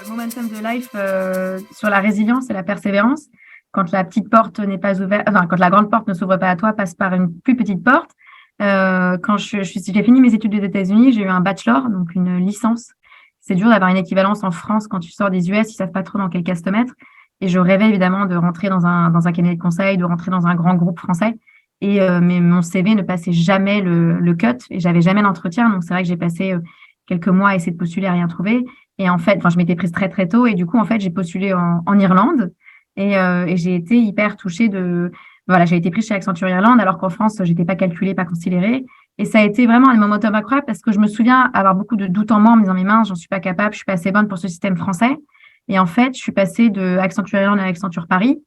Le momentum de life sur la résilience et la persévérance. Quand la petite porte n'est pas ouverte, enfin, quand la grande porte ne s'ouvre pas à toi, passe par une plus petite porte. Quand j'ai fini mes études aux États-Unis, j'ai eu un bachelor, donc une licence. C'est dur d'avoir une équivalence en France quand tu sors des US, ils savent pas trop dans quel case te mettre. Et je rêvais évidemment de rentrer dans un cabinet de conseil, de rentrer dans un grand groupe français. Mais mon CV ne passait jamais le cut et j'avais jamais d'entretien. Donc c'est vrai que j'ai passé quelques mois à essayer de postuler à rien trouver. Et en fait, enfin, je m'étais prise très très tôt et du coup en fait j'ai postulé en Irlande et j'ai été hyper touchée de voilà, j'ai été prise chez Accenture Irlande alors qu'en France j'étais pas calculée, pas considérée. Et ça a été vraiment un momentum incroyable parce que je me souviens avoir beaucoup de doutes en moi en me disant mais mince, j'en suis pas capable, je suis pas assez bonne pour ce système français. Et en fait, je suis passée de Accenture Irlande à Accenture Paris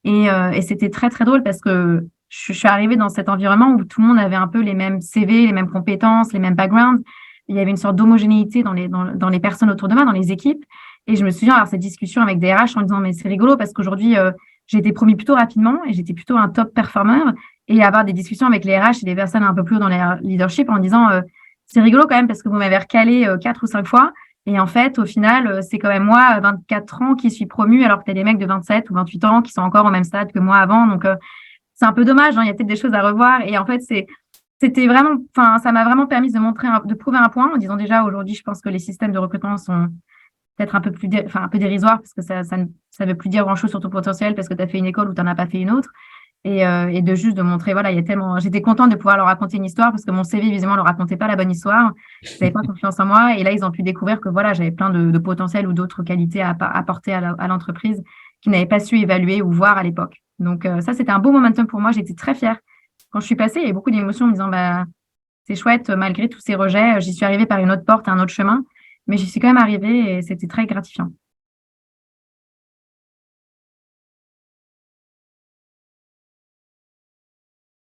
et c'était très très drôle parce que je suis arrivée dans cet environnement où tout le monde avait un peu les mêmes CV, les mêmes compétences, les mêmes backgrounds. Il y avait une sorte d'homogénéité dans les personnes autour de moi, dans les équipes. Et je me souviens avoir cette discussion avec des RH en disant, mais c'est rigolo parce qu'aujourd'hui, j'ai été promue plutôt rapidement et j'étais plutôt un top performer. Et avoir des discussions avec les RH et des personnes un peu plus haut dans les leadership en disant, c'est rigolo quand même parce que vous m'avez recalé 4 ou 5 fois. Et en fait, au final, c'est quand même moi, à 24 ans, qui suis promue alors que tu as des mecs de 27 ou 28 ans qui sont encore au même stade que moi avant. Donc, c'est un peu dommage, hein, il y a peut-être des choses à revoir. Et en fait, c'était vraiment, enfin, ça m'a vraiment permis de prouver un point en disant déjà aujourd'hui, je pense que les systèmes de recrutement sont peut-être un peu un peu dérisoires parce que ça veut plus dire grand-chose sur ton potentiel parce que tu as fait une école ou tu n'en as pas fait une autre. Et de juste de montrer, voilà, il y a tellement, j'étais contente de pouvoir leur raconter une histoire parce que mon CV, visiblement, ne racontait pas la bonne histoire. Ils n'avaient pas confiance en moi. Et là, ils ont pu découvrir que voilà, j'avais plein de potentiel ou d'autres qualités à apporter à l'entreprise qu'ils n'avaient pas su évaluer ou voir à l'époque. Donc, ça, c'était un beau momentum pour moi. J'étais très fière. Quand je suis passée, il y avait beaucoup d'émotions en me disant, bah, c'est chouette, malgré tous ces rejets, j'y suis arrivée par une autre porte, un autre chemin, mais j'y suis quand même arrivée et c'était très gratifiant.